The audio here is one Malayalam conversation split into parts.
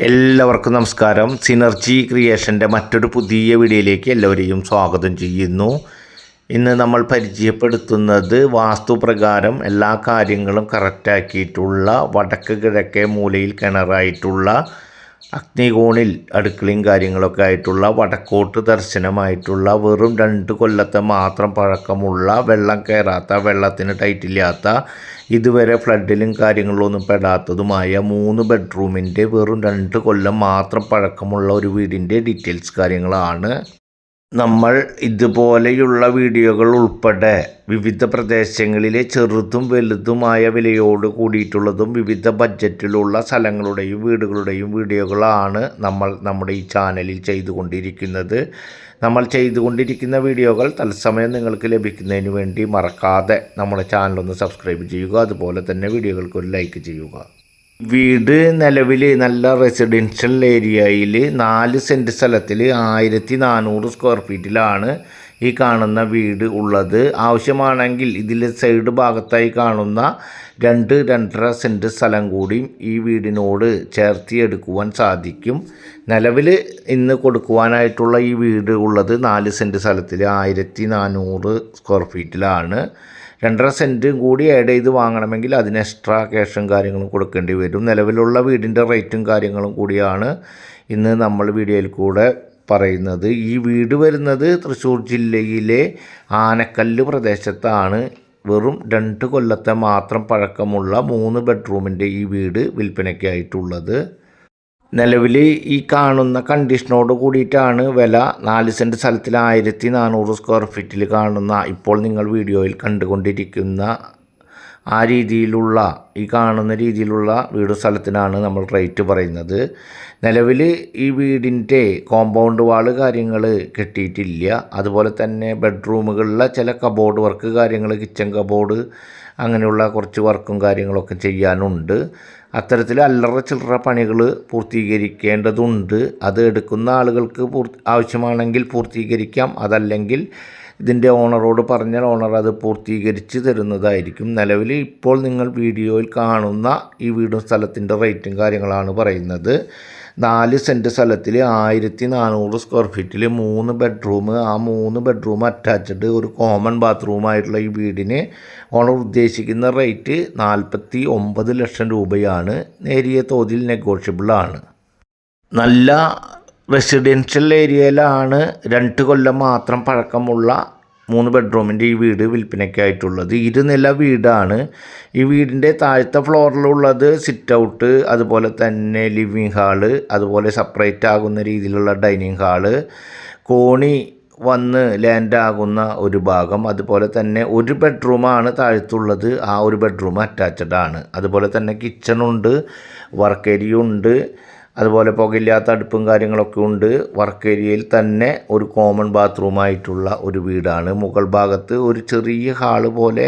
എല്ലാവർക്കും നമസ്കാരം. സിനർജി ക്രിയേഷൻ്റെ മറ്റൊരു പുതിയ വീഡിയോയിലേക്ക് എല്ലാവരെയും സ്വാഗതം ചെയ്യുന്നു. ഇന്ന് നമ്മൾ പരിചയപ്പെടുത്തുന്നത് വാസ്തുപ്രകാരം എല്ലാ കാര്യങ്ങളും കറക്റ്റാക്കിയിട്ടുള്ള വടക്ക് കിഴക്കേ മൂലയിൽ കിണറായിട്ടുള്ള അഗ്നികോണിൽ അടുക്കളയും കാര്യങ്ങളൊക്കെ ആയിട്ടുള്ള വടക്കോട്ട് ദർശനമായിട്ടുള്ള വെറും 2 കൊല്ലത്തെ മാത്രം പഴക്കമുള്ള വെള്ളം കയറാത്ത, വെള്ളത്തിന് ടൈറ്റില്ലാത്ത, ഇതുവരെ ഫ്ലഡിലും കാര്യങ്ങളിലൊന്നും പെടാത്തതുമായ 3 ബെഡ്റൂമിൻ്റെ വെറും 2 കൊല്ലം മാത്രം പഴക്കമുള്ള ഒരു വീടിൻ്റെ ഡീറ്റെയിൽസ് കാര്യങ്ങളാണ്. നമ്മൾ ഇതുപോലെയുള്ള വീഡിയോകൾ ഉൾപ്പെടെ വിവിധ പ്രദേശങ്ങളിലെ ചെറുതും വലുതുമായ വിലയോട് കൂടിയിട്ടുള്ളതും വിവിധ ബഡ്ജറ്റിലുള്ള സ്ഥലങ്ങളുടെയും വീടുകളുടെയും വീഡിയോകളാണ് നമ്മൾ നമ്മുടെ ഈ ചാനലിൽ ചെയ്തുകൊണ്ടിരിക്കുന്നത്. നമ്മൾ ചെയ്തുകൊണ്ടിരിക്കുന്ന വീഡിയോകൾ തത്സമയം നിങ്ങൾക്ക് ലഭിക്കുന്നതിന് വേണ്ടി മറക്കാതെ നമ്മുടെ ചാനലൊന്ന് സബ്സ്ക്രൈബ് ചെയ്യുക. അതുപോലെ തന്നെ വീഡിയോകൾക്ക് ഒരു ലൈക്ക് ചെയ്യുക. വീട് നിലവിൽ നല്ല റെസിഡൻഷ്യൽ ഏരിയയിൽ 4 സെൻറ്റ് സ്ഥലത്തിൽ 1400 സ്ക്വയർ ഫീറ്റിലാണ് ഈ കാണുന്ന വീട് ഉള്ളത്. ആവശ്യമാണെങ്കിൽ ഇതിൽ സൈഡ് ഭാഗത്തായി കാണുന്ന 2-2.5 സെൻറ്റ് സ്ഥലം കൂടി ഈ വീടിനോട് ചേർത്തിയെടുക്കുവാൻ സാധിക്കും. നിലവിൽ ഇന്ന് കൊടുക്കുവാനായിട്ടുള്ള ഈ വീട് ഉള്ളത് 4 സെൻറ്റ് സ്ഥലത്തിൽ 1400 സ്ക്വയർ ഫീറ്റിലാണ്. 2.5 സെൻറ്റും കൂടി ആഡ് ചെയ്ത് വാങ്ങണമെങ്കിൽ അതിന് എക്സ്ട്രാ ക്യാഷും കാര്യങ്ങളും കൊടുക്കേണ്ടി വരും. നിലവിലുള്ള വീടിൻ്റെ റേറ്റും കാര്യങ്ങളും കൂടിയാണ് ഇന്ന് നമ്മൾ വീഡിയോയിൽ കൂടെ പറയുന്നത്. ഈ വീട് വരുന്നത് തൃശ്ശൂർ ജില്ലയിലെ ആനക്കല്ല് പ്രദേശത്താണ്. വെറും 2 കൊല്ലത്തെ മാത്രം പഴക്കമുള്ള 3 ബെഡ്റൂമിൻ്റെ ഈ വീട് വിൽപ്പനയ്ക്കായിട്ടുള്ളത്. നിലവിൽ ഈ കാണുന്ന കണ്ടീഷനോട് കൂടിയിട്ടാണ് വില. 4 സെൻറ്റ് സ്ഥലത്തിൽ 1400 സ്ക്വയർ ഫീറ്റിൽ കാണുന്ന ഇപ്പോൾ നിങ്ങൾ വീഡിയോയിൽ കണ്ടുകൊണ്ടിരിക്കുന്ന ആ രീതിയിലുള്ള ഈ കാണുന്ന രീതിയിലുള്ള വീട് സ്ഥലത്തിനാണ് നമ്മൾ റേറ്റ് പറയുന്നത്. നിലവിൽ ഈ വീടിൻ്റെ കോമ്പൗണ്ട് വാള് കാര്യങ്ങൾ കെട്ടിയിട്ടില്ല. അതുപോലെ തന്നെ ബെഡ്റൂമുകളിലെ ചില കബോർഡ് വർക്ക് കാര്യങ്ങൾ, കിച്ചൺ കബോർഡ് അങ്ങനെയുള്ള കുറച്ച് വർക്കും കാര്യങ്ങളൊക്കെ ചെയ്യാനുണ്ട്. അത്തരത്തിൽ അല്ലറ ചില്ലറ പണികൾ പൂർത്തീകരിക്കേണ്ടതുണ്ട്. അത് എടുക്കുന്ന ആളുകൾക്ക് ആവശ്യമാണെങ്കിൽ പൂർത്തീകരിക്കാം. അതല്ലെങ്കിൽ ഇതിൻ്റെ ഓണറോട് പറഞ്ഞാൽ ഓണർ അത് പൂർത്തീകരിച്ച് തരുന്നതായിരിക്കും. നിലവിൽ ഇപ്പോൾ നിങ്ങൾ വീഡിയോയിൽ കാണുന്ന ഈ വീടും സ്ഥലത്തിൻ്റെ റേറ്റും കാര്യങ്ങളാണ് പറയുന്നത്. 4 സെൻറ്റ് സ്ഥലത്തിൽ 1400 സ്ക്വയർ ഫീറ്റിൽ 3 ബെഡ്റൂം, ആ 3 ബെഡ്റൂം അറ്റാച്ച്ഡ് ഒരു കോമൺ ബാത്റൂമായിട്ടുള്ള ഈ വീടിന് ഓണർ ഉദ്ദേശിക്കുന്ന റേറ്റ് 49 ലക്ഷം രൂപയാണ്. നേരിയ തോതിൽ നെഗോഷ്യബിളാണ്. നല്ല റെസിഡൻഷ്യൽ ഏരിയയിലാണ് 2 കൊല്ലം മാത്രം പഴക്കമുള്ള 3 ബെഡ്റൂമിൻ്റെ ഈ വീട് വിൽപ്പനയ്ക്കായിട്ടുള്ളത്. 2 നില വീടാണ്. ഈ വീടിൻ്റെ താഴത്തെ ഫ്ലോറിലുള്ളത് സിറ്റ് ഔട്ട്, അതുപോലെ തന്നെ ലിവിങ് ഹാള്, അതുപോലെ സെപ്പറേറ്റ് ആകുന്ന രീതിയിലുള്ള ഡൈനിങ് ഹാള്, കോണി വന്ന് ലാൻഡ് ആകുന്ന ഒരു ഭാഗം, അതുപോലെ തന്നെ ഒരു ബെഡ്റൂമാണ് താഴത്തുള്ളത്. ആ ഒരു ബെഡ്റൂം അറ്റാച്ച്ഡ് ആണ്. അതുപോലെ തന്നെ കിച്ചണുണ്ട്, വർക്ക് ഏരിയ ഉണ്ട്, അതുപോലെ പുകയില്ലാത്ത അടുപ്പും കാര്യങ്ങളൊക്കെ ഉണ്ട്. വർക്ക് ഏരിയയിൽ തന്നെ ഒരു കോമൺ ബാത്റൂമായിട്ടുള്ള ഒരു വീടാണ്. മുകൾ ഭാഗത്ത് ഒരു ചെറിയ ഹാള് പോലെ,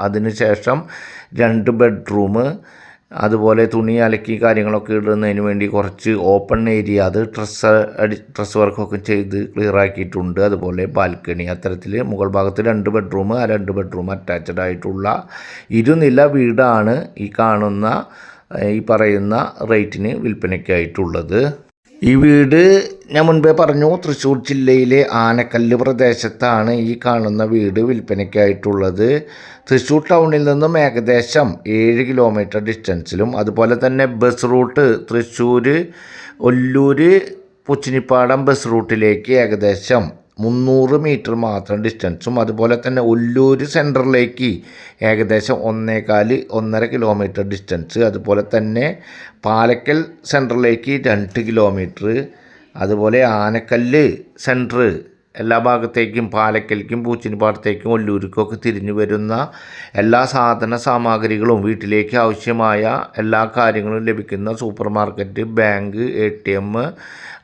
അതിന് ശേഷം 2 ബെഡ്റൂം, അതുപോലെ തുണി അലക്കി കാര്യങ്ങളൊക്കെ ഇടുന്നതിന് വേണ്ടി കുറച്ച് ഓപ്പൺ ഏരിയ, അത് ഡ്രസ് വർക്കൊക്കെ ചെയ്ത് ക്ലിയർ ആക്കിയിട്ടുണ്ട്. അതുപോലെ ബാൽക്കണി, അത്തരത്തിൽ മുകൾ ഭാഗത്ത് 2 ബെഡ്റൂം, ആ 2 ബെഡ്റൂം അറ്റാച്ച്ഡ് ആയിട്ടുള്ള 2 നില വീടാണ് ഈ കാണുന്ന ഈ പറയുന്ന റേറ്റിന് വിൽപ്പനയ്ക്കായിട്ടുള്ളത്. ഈ വീട് ഞാൻ മുൻപേ പറഞ്ഞു, തൃശ്ശൂർ ജില്ലയിലെ ആനക്കല്ല് പ്രദേശത്താണ് ഈ കാണുന്ന വീട് വിൽപ്പനയ്ക്കായിട്ടുള്ളത്. തൃശ്ശൂർ ടൗണിൽ നിന്നും ഏകദേശം 7 കിലോമീറ്റർ ഡിസ്റ്റൻസിലും, അതുപോലെ തന്നെ bus route Thrissur Ollur Puchinippadam bus റൂട്ടിലേക്ക് ഏകദേശം 300 മീറ്റർ മാത്രം ഡിസ്റ്റൻസും, അതുപോലെ തന്നെ ഒല്ലൂർ സെൻറ്ററിലേക്ക് ഏകദേശം 1.25-1.5 കിലോമീറ്റർ ഡിസ്റ്റൻസ്, അതുപോലെ തന്നെ പാലക്കൽ സെൻറ്ററിലേക്ക് 2 കിലോമീറ്റർ, അതുപോലെ ആനക്കല്ല് സെൻറ്റർ എല്ലാ ഭാഗത്തേക്കും, പാലക്കൽക്കും പൂച്ചിനിപ്പാടത്തേക്കും ഒല്ലൂർക്കൊക്കെ തിരിഞ്ഞു വരുന്ന എല്ലാ സാധന സാമഗ്രികളും, വീട്ടിലേക്ക് ആവശ്യമായ എല്ലാ കാര്യങ്ങളും ലഭിക്കുന്ന സൂപ്പർ മാർക്കറ്റ്, ബാങ്ക്, ATM,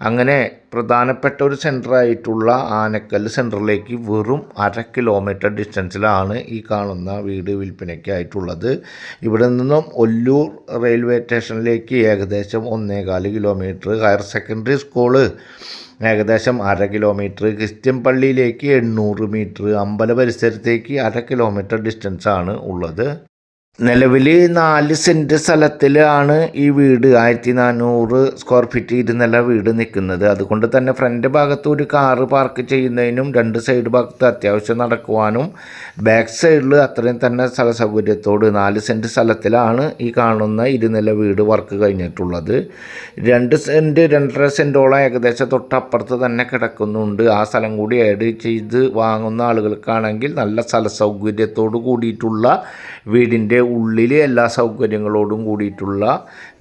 അങ്ങനെ പ്രധാനപ്പെട്ട ഒരു സെൻറ്ററായിട്ടുള്ള ആനക്കല്ല് സെൻറ്ററിലേക്ക് വെറും 1/2 കിലോമീറ്റർ ഡിസ്റ്റൻസിലാണ് ഈ കാണുന്ന വീട് വിൽപ്പനയ്ക്കായിട്ടുള്ളത്. ഇവിടെ നിന്നും ഒല്ലൂർ റെയിൽവേ സ്റ്റേഷനിലേക്ക് ഏകദേശം 1.25 കിലോമീറ്റർ, ഹയർ സെക്കൻഡറി സ്കൂള് ഏകദേശം 1/2 കിലോമീറ്റർ, ക്രിസ്ത്യൻ പള്ളിയിലേക്ക് 800 മീറ്റർ, അമ്പല പരിസരത്തേക്ക് 1/2 കിലോമീറ്റർ ഡിസ്റ്റൻസാണ് ഉള്ളത്. നിലവിൽ 4 സെൻറ്റ് സ്ഥലത്തിലാണ് ഈ വീട് 1400 സ്ക്വയർ ഫീറ്റ് ഇരുനില വീട് നിൽക്കുന്നത്. അതുകൊണ്ട് തന്നെ ഫ്രണ്ട് ഭാഗത്ത് ഒരു കാറ് പാർക്ക് ചെയ്യുന്നതിനും 2 സൈഡ് ഭാഗത്ത് അത്യാവശ്യം നടക്കുവാനും ബാക്ക് സൈഡിൽ അത്രയും തന്നെ സ്ഥല സൗകര്യത്തോട് 4 സെൻറ്റ് സ്ഥലത്തിലാണ് ഈ കാണുന്ന ഇരുനില വീട് വർക്ക് കഴിഞ്ഞിട്ടുള്ളത്. 2 സെൻറ്റ് 2.5 സെൻറ്റോളം ഏകദേശം തൊട്ടപ്പുറത്ത് തന്നെ കിടക്കുന്നുണ്ട്. ആ സ്ഥലം കൂടി ആഡ് ചെയ്ത് വാങ്ങുന്ന ആളുകൾക്കാണെങ്കിൽ നല്ല സ്ഥല സൗകര്യത്തോട് കൂടിയിട്ടുള്ള വീടിൻ്റെ ഉള്ളിൽ എല്ലാ സൗകര്യങ്ങളോടും കൂടിയിട്ടുള്ള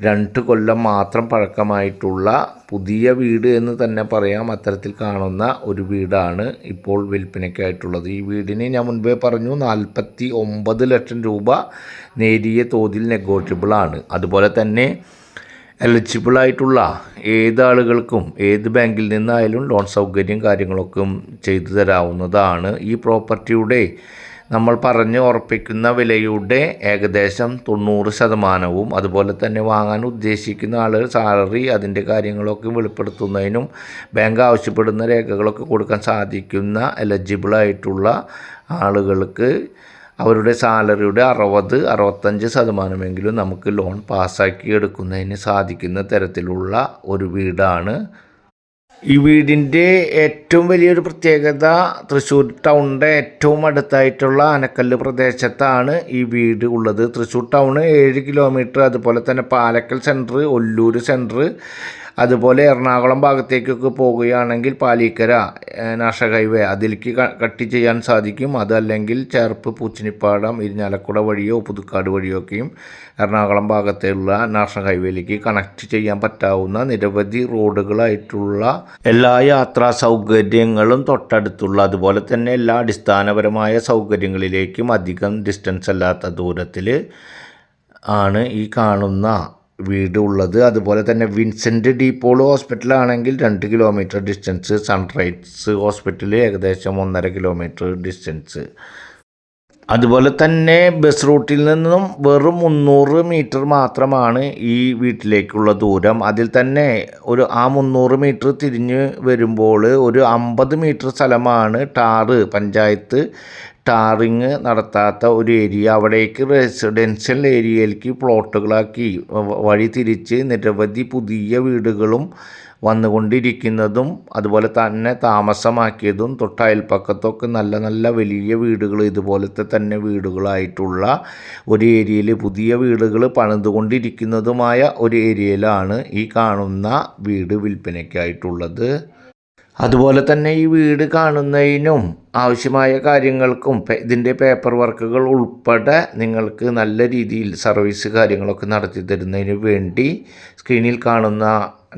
2 കൊല്ലം മാത്രം പഴക്കമായിട്ടുള്ള പുതിയ വീട് എന്ന് തന്നെ പറയാം. അത്തരത്തിൽ കാണുന്ന ഒരു വീടാണ് ഇപ്പോൾ വിൽപ്പനയ്ക്കായിട്ടുള്ളത്. ഈ വീടിന് ഞാൻ മുൻപേ പറഞ്ഞു 49 ലക്ഷം രൂപ നേരിയ തോതിൽ നെഗോഷ്യബിളാണ്. അതുപോലെ തന്നെ എലിജിബിളായിട്ടുള്ള ഏത് ആളുകൾക്കും ഏത് ബാങ്കിൽ നിന്നായാലും ലോൺ സൗകര്യം കാര്യങ്ങളൊക്കെ ചെയ്തു തരാവുന്നതാണ്. ഈ പ്രോപ്പർട്ടിയുടെ നമ്മൾ പറഞ്ഞ് ഉറപ്പിക്കുന്ന വിലയുടെ ഏകദേശം 90%, അതുപോലെ തന്നെ വാങ്ങാൻ ഉദ്ദേശിക്കുന്ന ആൾ സാലറി അതിൻ്റെ കാര്യങ്ങളൊക്കെ വെളിപ്പെടുത്തുന്നതിനും ബാങ്ക് ആവശ്യപ്പെടുന്ന രേഖകളൊക്കെ കൊടുക്കാൻ സാധിക്കുന്ന എലിജിബിളായിട്ടുള്ള ആളുകൾക്ക് അവരുടെ സാലറിയുടെ 60-65% നമുക്ക് ലോൺ പാസ്സാക്കി എടുക്കുന്നതിന് സാധിക്കുന്ന തരത്തിലുള്ള ഒരു വീടാണ്. ഈ വീടിൻ്റെ ഏറ്റവും വലിയൊരു പ്രത്യേകത തൃശ്ശൂർ ടൗണിൻ്റെ ഏറ്റവും അടുത്തായിട്ടുള്ള ആനക്കല്ല് പ്രദേശത്താണ് ഈ വീട് ഉള്ളത്. തൃശ്ശൂർ ടൗണ് 7 കിലോമീറ്റർ, അതുപോലെ തന്നെ പാലക്കൽ സെൻറ്റർ, ഒല്ലൂർ സെൻറ്റർ, അതുപോലെ എറണാകുളം ഭാഗത്തേക്കൊക്കെ പോകുകയാണെങ്കിൽ പാലിക്കര നാഷണൽ ഹൈവേ അതിലേക്ക് കട്ട് ചെയ്യാൻ സാധിക്കും. അതല്ലെങ്കിൽ ചേർപ്പ്, പൂച്ചനിപ്പാടം, ഇരിഞ്ഞാലക്കുട വഴിയോ പുതുക്കാട് വഴിയൊക്കെയും എറണാകുളം ഭാഗത്തുള്ള നാഷണൽ ഹൈവേയിലേക്ക് കണക്ട് ചെയ്യാൻ പറ്റാവുന്ന നിരവധി റോഡുകളായിട്ടുള്ള എല്ലാ യാത്രാ സൗകര്യങ്ങളും തൊട്ടടുത്തുള്ള, അതുപോലെ തന്നെ എല്ലാ അടിസ്ഥാനപരമായ സൗകര്യങ്ങളിലേക്കും അധികം ഡിസ്റ്റൻസ് അല്ലാത്ത ദൂരത്തിൽ ആണ് ഈ കാണുന്ന വീട് ഉള്ളത്. അതുപോലെ തന്നെ വിൻസെൻ്റ് ഡി പോൾ ഹോസ്പിറ്റലാണെങ്കിൽ 2 കിലോമീറ്റർ ഡിസ്റ്റൻസ്, സൺറൈസ് ഹോസ്പിറ്റൽ ഏകദേശം 1.5 കിലോമീറ്റർ ഡിസ്റ്റൻസ്. അതുപോലെ തന്നെ ബസ് റൂട്ടിൽ നിന്നും വെറും 300 മീറ്റർ മാത്രമാണ് ഈ വീട്ടിലേക്കുള്ള ദൂരം. അതിൽ തന്നെ ആ 300 മീറ്റർ തിരിഞ്ഞ് വരുമ്പോൾ ഒരു 50 മീറ്റർ സ്ഥലമാണ് പഞ്ചായത്ത് ടാറിങ് നടത്താത്ത ഒരു ഏരിയ. അവിടേക്ക് റെസിഡൻഷ്യൽ ഏരിയയിലേക്ക് പ്ലോട്ടുകളാക്കി വഴി തിരിച്ച് നിരവധി പുതിയ വീടുകളും വന്നുകൊണ്ടിരിക്കുന്നതും അതുപോലെ തന്നെ താമസമാക്കിയതും തൊട്ടയൽപ്പക്കത്തൊക്കെ നല്ല നല്ല വലിയ വീടുകൾ ഇതുപോലത്തെ തന്നെ വീടുകളായിട്ടുള്ള ഒരു ഏരിയയിൽ പുതിയ വീടുകൾ പണിതുകൊണ്ടിരിക്കുന്നതുമായ ഒരു ഏരിയയിലാണ് ഈ കാണുന്ന വീട് വിൽപ്പനയ്ക്കായിട്ടുള്ളത്. അതുപോലെ തന്നെ ഈ വീട് കാണുന്നതിനും ആവശ്യമായ കാര്യങ്ങൾക്കും ഇതിൻ്റെ പേപ്പർ വർക്കുകൾ ഉൾപ്പെടെ നിങ്ങൾക്ക് നല്ല രീതിയിൽ സർവീസ് കാര്യങ്ങളൊക്കെ നടത്തി തരുന്നതിന് വേണ്ടി സ്ക്രീനിൽ കാണുന്ന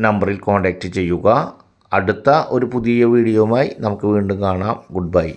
നമ്പറിൽ കോൺടാക്റ്റ് ചെയ്യുക. അടുത്ത ഒരു പുതിയ വീഡിയോയുമായി നമുക്ക് വീണ്ടും കാണാം. Good bye.